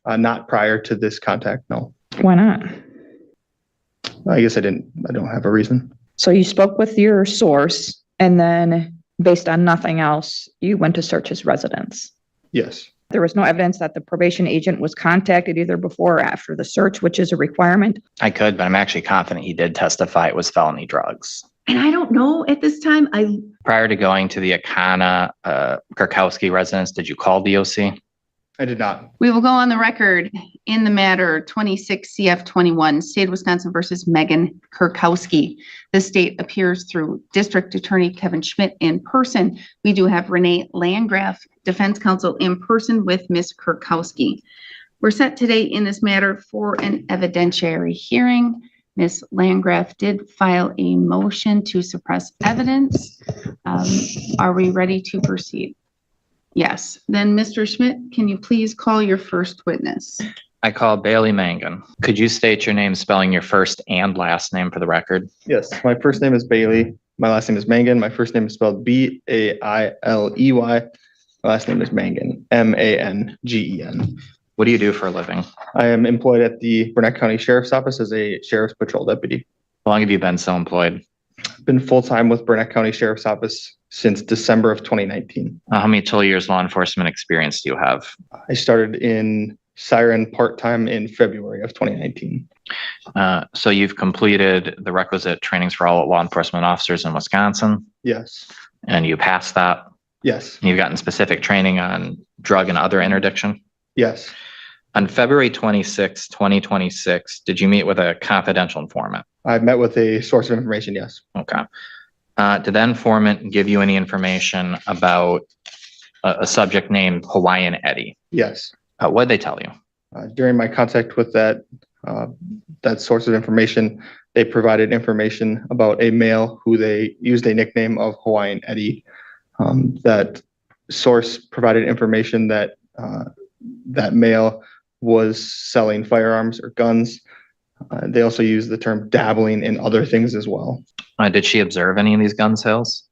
Not prior to this contact, no. Why not? I guess I don't have a reason. So you spoke with your source, and then based on nothing else, you went to search his residence. Yes. There was no evidence that the probation agent was contacted either before or after the search, which is a requirement. I could, but I'm actually confident he did testify it was felony drugs. And I don't know at this time. Prior to going to the Akana, Krakowski residence, did you call DOC? I did not. We will go on the record in the matter 26 CF 21, State of Wisconsin versus Mangan Krakowski. The state appears through District Attorney Kevin Schmidt in person. We do have Renee Landgraf, defense counsel, in person with Ms. Krakowski. We're set today in this matter for an evidentiary hearing. Ms. Landgraf did file a motion to suppress evidence. Are we ready to proceed? Yes. Then Mr. Schmidt, can you please call your first witness? I call Bailey Mangan. Could you state your name, spelling your first and last name for the record? Yes. My first name is Bailey. My last name is Mangan. My first name is spelled Bailey. My last name is Mangan, Mangen. What do you do for a living? I am employed at the Burnett County Sheriff's Office as a Sheriff's Patrol Deputy. How long have you been so employed? Been full-time with Burnett County Sheriff's Office since December of 2019. How many total years law enforcement experience do you have? I started in Siren part-time in February of 2019. So you've completed the requisite trainings for all law enforcement officers in Wisconsin, Yes. and you passed that. Yes. You've gotten specific training on drug and other interdiction. Yes. On February 26, 2026, did you meet with a confidential informant? I've met with a source of information. Yes. Okay. Did that informant give you any information about a subject named Hawaiian Eddie? Yes. What did they tell you? During my contact with that source of information, they provided information about a male who they used a nickname of Hawaiian Eddie. That source provided information that that male was selling firearms or guns. They also used the term dabbling in other things as well. Did she observe any of these gun sales?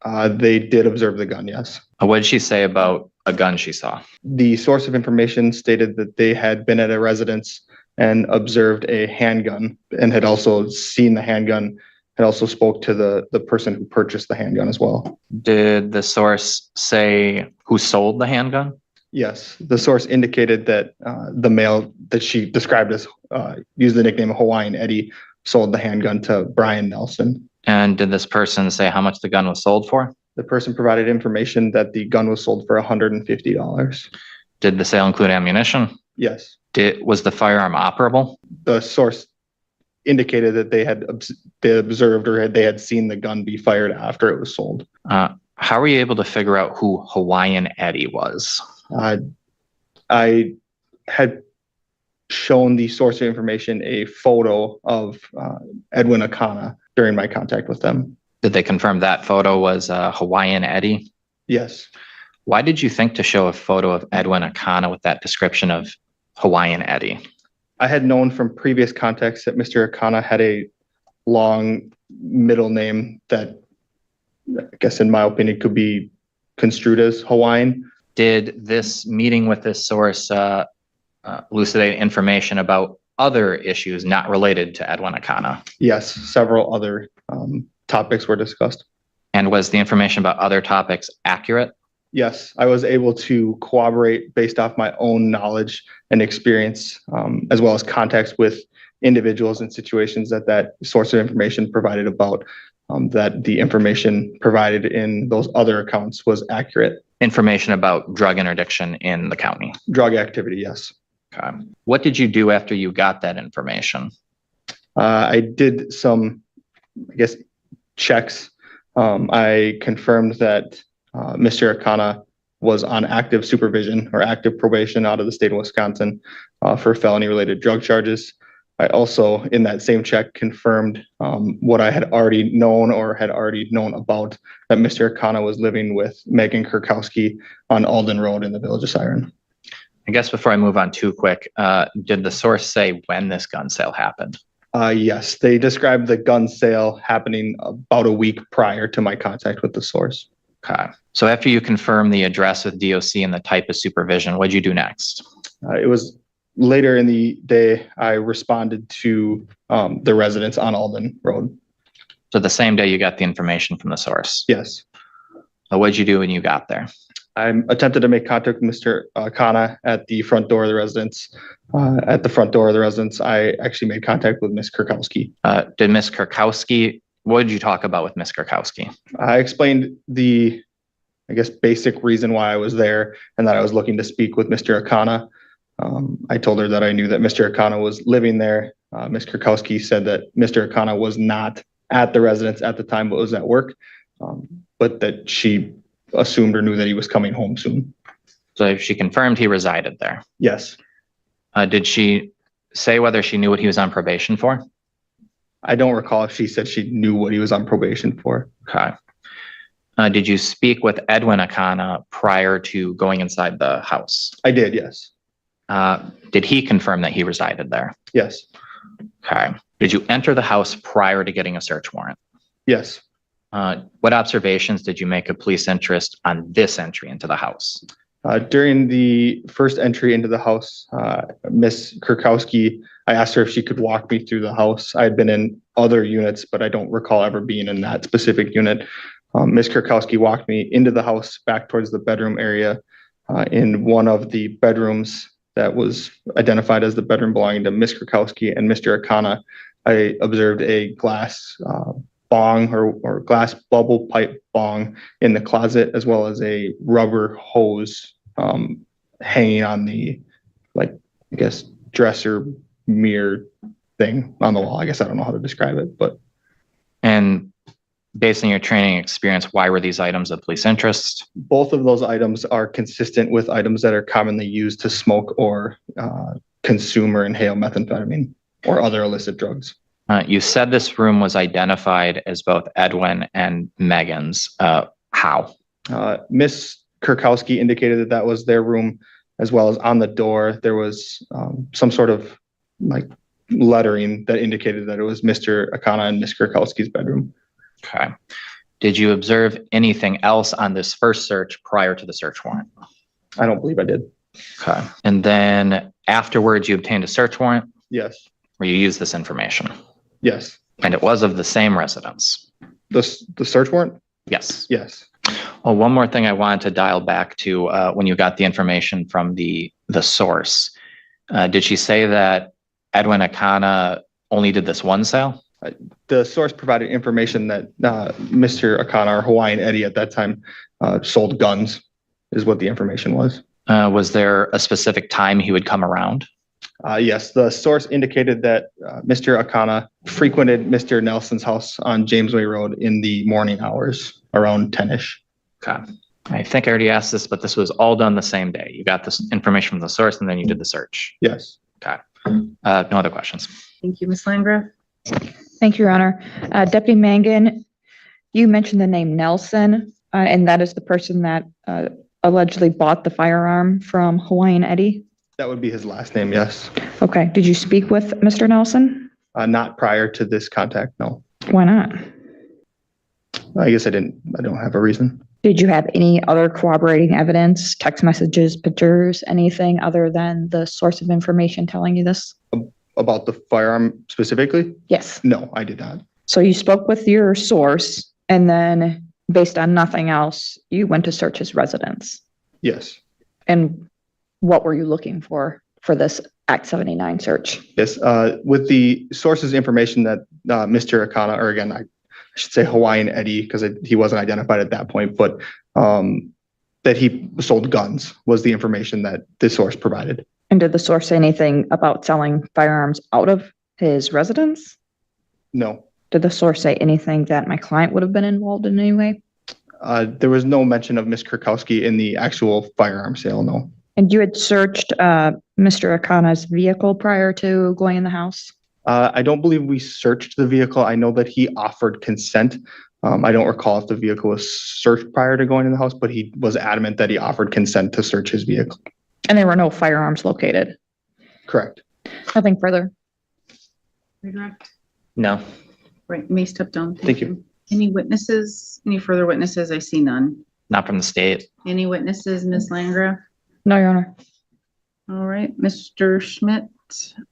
They did observe the gun, yes. What did she say about a gun she saw? The source of information stated that they had been at a residence and observed a handgun and had also seen the handgun, and also spoke to the person who purchased the handgun as well. Did the source say who sold the handgun? Yes, the source indicated that the male that she described as used the nickname Hawaiian Eddie sold the handgun to Brian Nelson. And did this person say how much the gun was sold for? The person provided information that the gun was sold for $150. Did the sale include ammunition? Yes. Was the firearm operable? The source indicated that they observed or they had seen the gun be fired after it was sold. How were you able to figure out who Hawaiian Eddie was? I had shown the source of information a photo of Edwin Akana during my contact with them. Did they confirm that photo was Hawaiian Eddie? Yes. Why did you think to show a photo of Edwin Akana with that description of Hawaiian Eddie? I had known from previous contacts that Mr. Akana had a long middle name that I guess in my opinion could be construed as Hawaiian. Did this meeting with this source elucidate information about other issues not related to Edwin Akana? Yes, several other topics were discussed. And was the information about other topics accurate? Yes, I was able to corroborate based off my own knowledge and experience, as well as contacts with individuals and situations that source of information provided about, that the information provided in those other accounts was accurate. Information about drug interdiction in the county? Drug activity, yes. Okay. What did you do after you got that information? I did some, I guess, checks. I confirmed that Mr. Akana was on active supervision or active probation out of the state of Wisconsin for felony-related drug charges. I also, in that same check, confirmed what I had already known about, that Mr. Akana was living with Mangan Krakowski on Alden Road in the village of Siren. I guess before I move on too quick, did the source say when this gun sale happened? Yes, they described the gun sale happening about a week prior to my contact with the source. Okay. So after you confirmed the address with DOC and the type of supervision, what did you do next? It was Later in the day, I responded to the residents on Alden Road. So the same day you got the information from the source. Yes. What'd you do when you got there? I attempted to make contact with Mr. Akana at the front door of the residence. At the front door of the residence, I actually made contact with Ms. Krakowski. Did Ms. Krakowski, what did you talk about with Ms. Krakowski? I explained the, I guess, basic reason why I was there and that I was looking to speak with Mr. Akana. I told her that I knew that Mr. Akana was living there. Ms. Krakowski said that Mr. Akana was not at the residence at the time, but was at work, but that she assumed or knew that he was coming home soon. So she confirmed he resided there. Yes. Did she say whether she knew what he was on probation for? I don't recall if she said she knew what he was on probation for. Okay. Did you speak with Edwin Akana prior to going inside the house? I did, yes. Did he confirm that he resided there? Yes. Okay. Did you enter the house prior to getting a search warrant? Yes. What observations did you make of police interest on this entry into the house? During the first entry into the house, Ms. Krakowski, I asked her if she could walk me through the house. I had been in other units, but I don't recall ever being in that specific unit. Ms. Krakowski walked me into the house back towards the bedroom area. In one of the bedrooms that was identified as the bedroom belonging to Ms. Krakowski and Mr. Akana, I observed a glass bong or glass bubble pipe bong in the closet, as well as a rubber hose hanging on the, like, I guess, dresser mirror thing on the wall. I guess I don't know how to describe it, but. And based on your training experience, why were these items of police interest? Both of those items are consistent with items that are commonly used to smoke or consume or inhale methamphetamine or other illicit drugs. You said this room was identified as both Edwin and Megan's. How? Miss Krakowski indicated that that was their room, as well as on the door, there was some sort of like lettering that indicated that it was Mr. Akana and Miss Krakowski's bedroom. Okay. Did you observe anything else on this first search prior to the search warrant? I don't believe I did. Okay. And then afterwards, you obtained a search warrant Yes. where you used this information. Yes. And it was of the same residence. The search warrant? Yes. Yes. Well, one more thing I wanted to dial back to when you got the information from the source. Did she say that Edwin Akana only did this one sale? The source provided information that Mr. Akana or Hawaiian Eddie at that time sold guns, is what the information was. Was there a specific time he would come around? Yes, the source indicated that Mr. Akana frequented Mr. Nelson's house on Jamesway Road in the morning hours, around 10-ish. Okay. I think I already asked this, but this was all done the same day. You got this information from the source and then you did the search. Yes. Okay. No other questions. Thank you, Ms. Landgraf. Thank you, Your Honor. Deputy Mangan, you mentioned the name Nelson, and that is the person that allegedly bought the firearm from Hawaiian Eddie. That would be his last name, yes. Okay. Did you speak with Mr. Nelson? Not prior to this contact, no. Why not? I guess I don't have a reason. Did you have any other corroborating evidence, text messages, pictures, anything other than the source of information telling you this? About the firearm specifically? Yes. No, I did not. So you spoke with your source, and then based on nothing else, you went to search his residence. Yes. And what were you looking for this Act 79 search? Yes. With the source's information that Mr. Akana, or again, I should say Hawaiian Eddie, because he wasn't identified at that point, but that he sold guns was the information that the source provided. And did the source say anything about selling firearms out of his residence? No. Did the source say anything that my client would have been involved in any way? There was no mention of Ms. Krakowski in the actual firearm sale, no. And you had searched Mr. Akana's vehicle prior to going in the house? I don't believe we searched the vehicle. I know that he offered consent. I don't recall if the vehicle was searched prior to going in the house, but he was adamant that he offered consent to search his vehicle. And there were no firearms located? Correct. Nothing further? Redirect. No. Right, may step down. Thank you. Any witnesses, any further witnesses? I see none. Not from the state. Any witnesses, Ms. Landgraf? No, Your Honor. All right, Mr. Schmidt,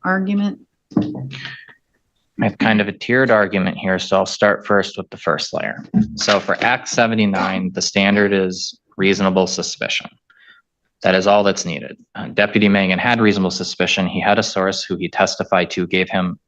argument. I have kind of a tiered argument here, so I'll start first with the first layer. So for Act 79, the standard is reasonable suspicion. That is all that's needed. Deputy Mangan had reasonable suspicion. He had a source who he testified to gave him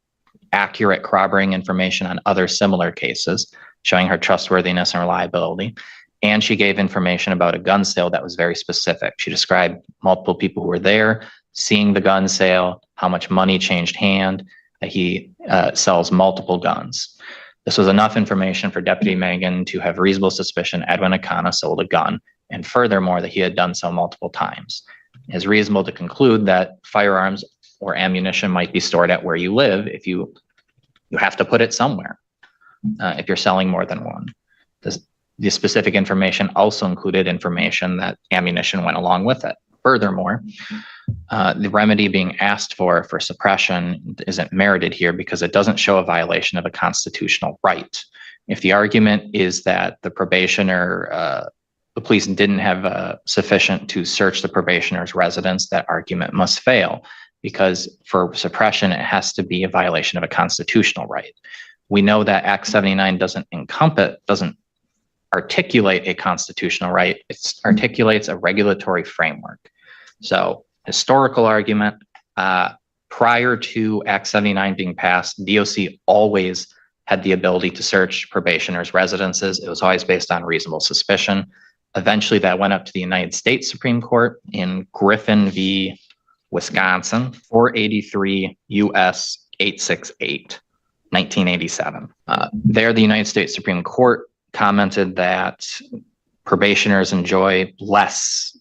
accurate corroborating information on other similar cases, showing her trustworthiness and reliability. And she gave information about a gun sale that was very specific. She described multiple people who were there, seeing the gun sale, how much money changed hand. He sells multiple guns. This was enough information for Deputy Mangan to have reasonable suspicion Edwin Akana sold a gun, and furthermore, that he had done so multiple times. It is reasonable to conclude that firearms or ammunition might be stored at where you live if you have to put it somewhere if you're selling more than one. The specific information also included information that ammunition went along with it. Furthermore, the remedy being asked for suppression isn't merited here because it doesn't show a violation of a constitutional right. If the argument is that the probationer, the police didn't have sufficient to search the probationer's residence, that argument must fail because for suppression, it has to be a violation of a constitutional right. We know that Act 79 doesn't articulate a constitutional right. It articulates a regulatory framework. So historical argument, prior to Act 79 being passed, DOC always had the ability to search probationers' residences. It was always based on reasonable suspicion. Eventually that went up to the United States Supreme Court in Griffin v. Wisconsin, 483 U.S. 868, 1987. There, the United States Supreme Court commented that probationers enjoy less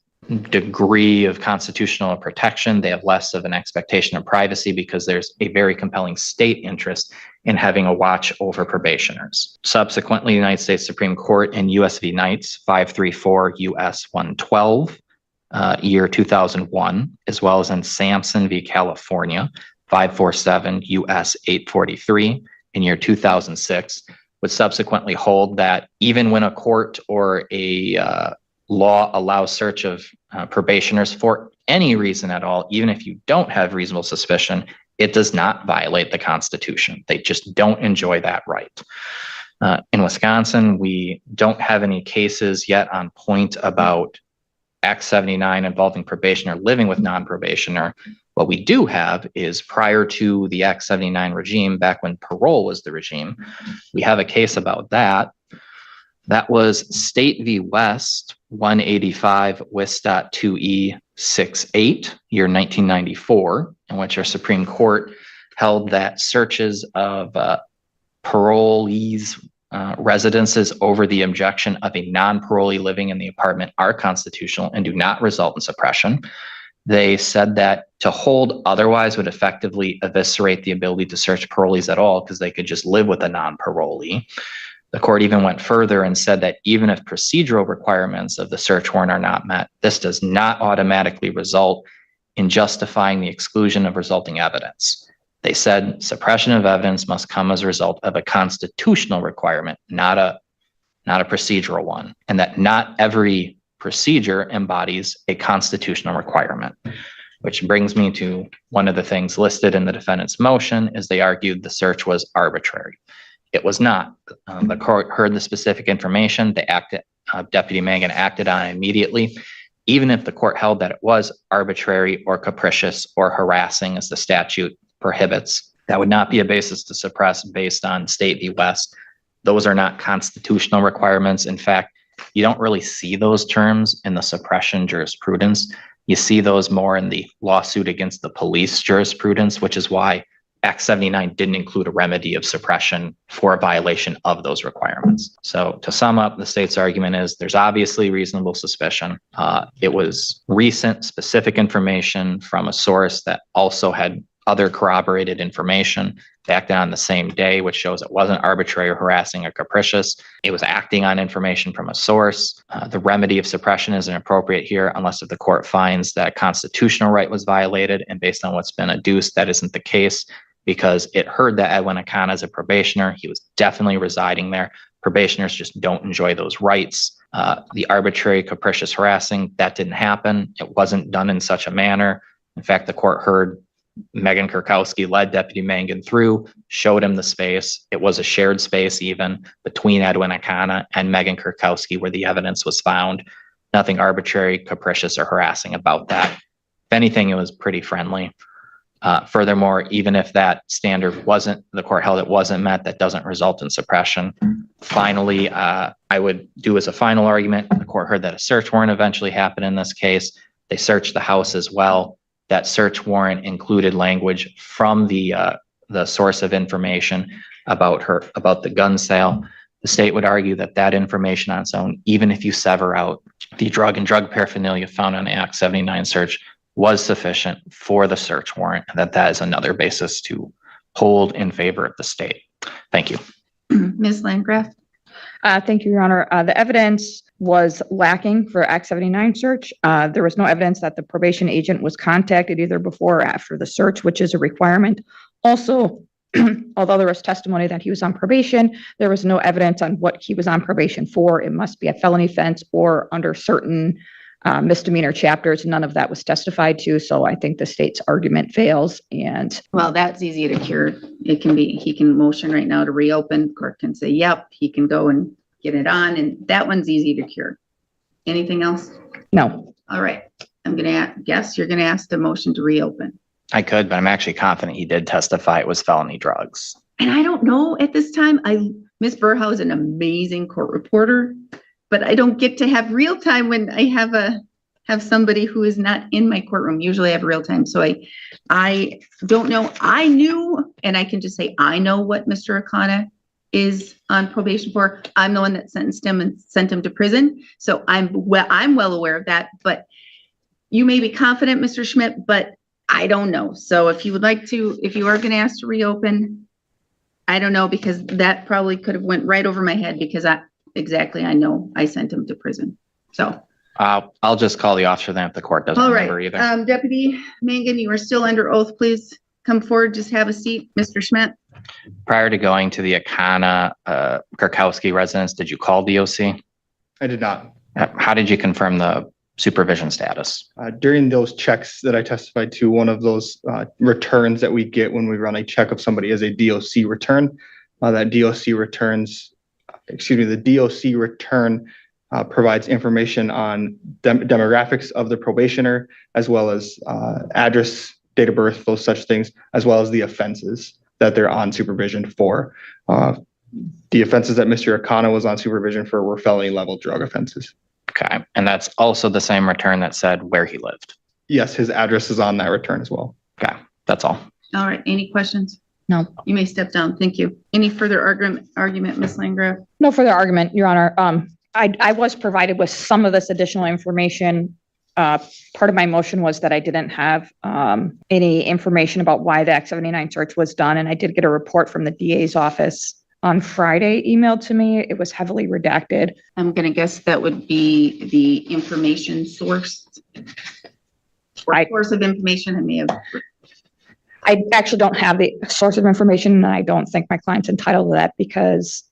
degree of constitutional protection. They have less of an expectation of privacy because there's a very compelling state interest in having a watch over probationers. Subsequently, the United States Supreme Court in U.S. v. Knights, 534 U.S. 112, year 2001, as well as in Sampson v. California, 547 U.S. 843 in year 2006, would subsequently hold that even when a court or a law allows search of probationers for any reason at all, even if you don't have reasonable suspicion, it does not violate the Constitution. They just don't enjoy that right. In Wisconsin, we don't have any cases yet on point about Act 79 involving probationer living with non-probationer. What we do have is prior to the Act 79 regime, back when parole was the regime, we have a case about that. That was State v. West, 185 Wisdot 2E 68, year 1994, in which our Supreme Court held that searches of parolees' residences over the objection of a non-parolee living in the apartment are constitutional and do not result in suppression. They said that to hold otherwise would effectively eviscerate the ability to search parolees at all because they could just live with a non-parolee. The court even went further and said that even if procedural requirements of the search warrant are not met, this does not automatically result in justifying the exclusion of resulting evidence. They said suppression of evidence must come as a result of a constitutional requirement, not a procedural one, and that not every procedure embodies a constitutional requirement. Which brings me to one of the things listed in the defendant's motion is they argued the search was arbitrary. It was not. The court heard the specific information. Deputy Mangan acted on it immediately. Even if the court held that it was arbitrary or capricious or harassing as the statute prohibits, that would not be a basis to suppress based on State v. West. Those are not constitutional requirements. In fact, you don't really see those terms in the suppression jurisprudence. You see those more in the lawsuit against the police jurisprudence, which is why Act 79 didn't include a remedy of suppression for a violation of those requirements. So to sum up, the state's argument is there's obviously reasonable suspicion. It was recent specific information from a source that also had other corroborated information. They acted on the same day, which shows it wasn't arbitrary or harassing or capricious. It was acting on information from a source. The remedy of suppression isn't appropriate here unless if the court finds that constitutional right was violated, and based on what's been adduced, that isn't the case because it heard that Edwin Akana is a probationer. He was definitely residing there. Probationers just don't enjoy those rights. The arbitrary, capricious harassing, that didn't happen. It wasn't done in such a manner In fact, the court heard Megan Krakowski led Deputy Mangan through, showed him the space. It was a shared space even between Edwin Akana and Megan Krakowski where the evidence was found. Nothing arbitrary, capricious, or harassing about that. If anything, it was pretty friendly. Furthermore, even if that standard the court held it wasn't met, that doesn't result in suppression. Finally, I would do as a final argument, the court heard that a search warrant eventually happened in this case. They searched the house as well. That search warrant included language from the source of information about the gun sale. The state would argue that that information on its own, even if you sever out the drug and drug paraphernalia found on the Act 79 search, was sufficient for the search warrant, and that is another basis to hold in favor of the state. Thank you. Ms. Landgraf? Thank you, Your Honor. The evidence was lacking for Act 79 search. There was no evidence that the probation agent was contacted either before or after the search, which is a requirement. Also, although there was testimony that he was on probation, there was no evidence on what he was on probation for. It must be a felony offense or under certain misdemeanor chapters. None of that was testified to. So I think the state's argument fails. And Well, that's easy to cure. It can be, he can motion right now to reopen. Court can say, yep, he can go and get it on. And that one's easy to cure. Anything else? no, All right. I'm going to guess you're going to ask the motion to reopen. I could, but I'm actually confident he did testify it was felony drugs. And I don't know at this time, Ms. Burhow is an amazing court reporter, but I don't get to have real time when I have somebody who is not in my courtroom. Usually I have real time. So I don't know. I knew, and I can just say, I know what Mr. Akana is on probation for. I'm the one that sentenced him and sent him to prison. So I'm well aware of that, but you may be confident, Mr. Schmidt, but I don't know. So if you would like to, if you are going to ask to reopen, I don't know, because that probably could have went right over my head because I know I sent him to prison. So. I'll just call the officer then if the court doesn't All remember right. either. Deputy Mangan, you are still under oath. Please come forward. Just have a seat. Mr. Schmidt. Prior to going to the Akana Krakowski residence, did you call DOC? I did not. How did you confirm the supervision status? During those checks that I testified to, one of those returns that we get when we run a check of somebody is a DOC return. The DOC return provides information on demographics of the probationer, as well as address, date of birth, those such things, as well as the offenses that they're on supervision for. The offenses that Mr. Akana was on supervision for were felony level drug offenses. Okay. And that's also the same return that said where he lived. Yes, his address is on that return as well. Okay. That's all. All right. Any questions? no, You may step down. Thank you. Any further argument, Ms. Landgraf? no further argument, Your Honor. I was provided with some of this additional information. Part of my motion was that I didn't have any information about why the Act 79 search was done. And I did get a report from the DA's office on Friday emailed to me. It was heavily redacted. I'm going to guess that would be the information source. Source of information. I may have. I actually don't have the source of information, and I don't think my client's entitled to that because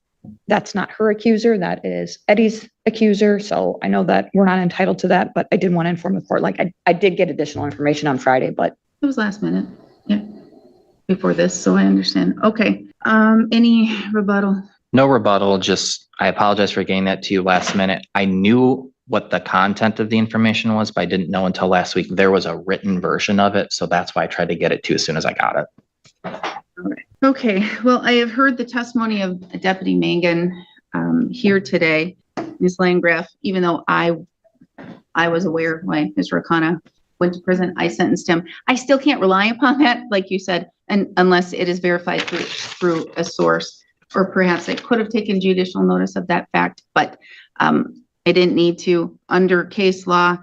that's not her accuser. That is Eddie's accuser. So I know that we're not entitled to that, but I did want to inform the court. Like I did get additional information on Friday, but It was last minute. Yeah. Before this. So I understand. Okay. Any rebuttal? No rebuttal. Just, I apologize for getting that to you last minute. I knew what the content of the information was, but I didn't know until last week there was a written version of it. So that's why I tried to get it to you as soon as I got it. All right. Okay. Well, I have heard the testimony of Deputy Mangan here today. Ms. Landgraf, even though I was aware why Mr. Akana went to prison, I sentenced him. I still can't rely upon that, like you said, and unless it is verified through a source, or perhaps I could have taken judicial notice of that fact, but I didn't need to. Under case law,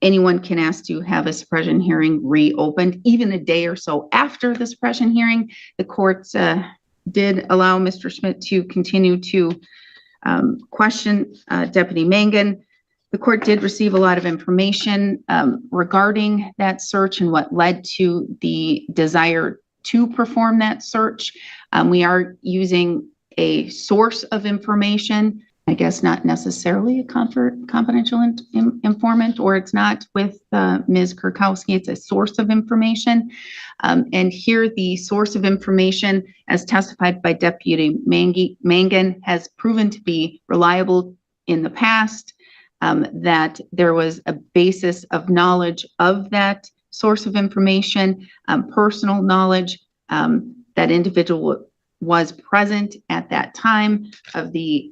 anyone can ask to have a suppression hearing reopened, even a day or so after the suppression hearing. The courts did allow Mr. Schmidt to continue to question Deputy Mangan. The court did receive a lot of information regarding that search and what led to the desire to perform that search. We are using a source of information I guess not necessarily a confidential informant, or it's not with Ms. Krakowski. It's a source of information. And here the source of information, as testified by Deputy Mangan, has proven to be reliable in the past, that there was a basis of knowledge of that source of information, personal knowledge, that individual was present at that time of the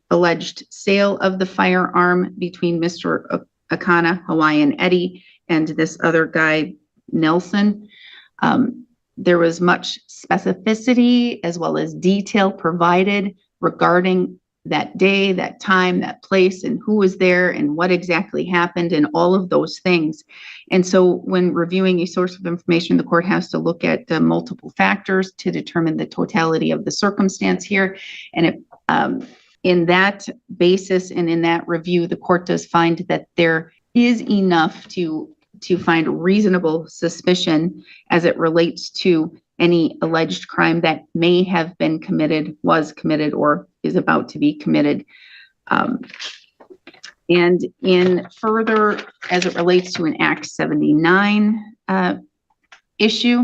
alleged sale of the firearm between Mr. Akana, Hawaiian Eddie, and this other guy, Nelson. There was much specificity as well as detail provided regarding that day, that time, that place, and who was there and what exactly happened and all of those things. And so when reviewing a source of information, the court has to look at multiple factors to determine the totality of the circumstance here. And if, in that basis and in that review, the court does find that there is enough to find reasonable suspicion as it relates to any alleged crime that may have been committed, was committed, or is about to be committed. And in further, as it relates to an Act 79 issue,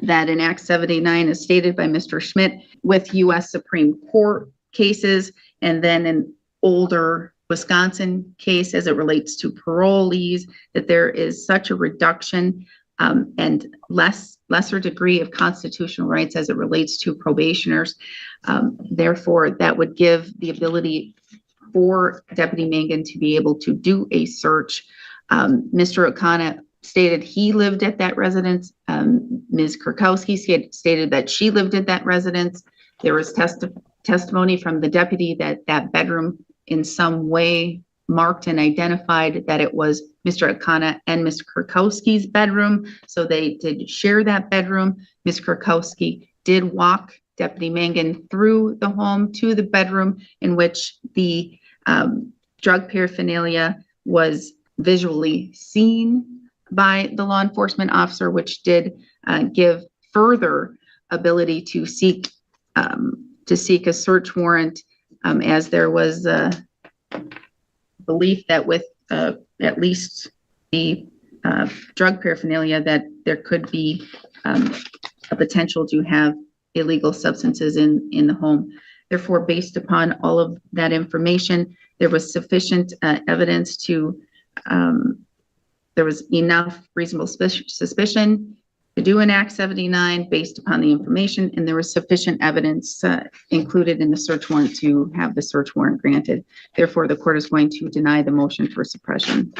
that in Act 79 is stated by Mr. Schmidt with U.S. Supreme Court cases, and then an older Wisconsin case as it relates to parolees, that there is such a reduction and lesser degree of constitutional rights as it relates to probationers. Therefore, that would give the ability for Deputy Mangan to be able to do a search. Mr. Akana stated he lived at that residence. Ms. Krakowski stated that she lived at that residence. There was testimony from the deputy that that bedroom in some way marked and identified that it was Mr. Akana and Ms. Krakowski's bedroom. So they did share that bedroom. Ms. Krakowski did walk Deputy Mangan through the home to the bedroom in which the drug paraphernalia was visually seen by the law enforcement officer, which did give further ability to seek a search warrant, as there was a belief that with at least the drug paraphernalia that there could be a potential to have illegal substances in the home. Therefore, based upon all of that information, there was sufficient evidence to, there was enough reasonable suspicion to do an Act 79 based upon the information, and there was sufficient evidence included in the search warrant to have the search warrant granted. Therefore, the court is going to deny the motion for suppression.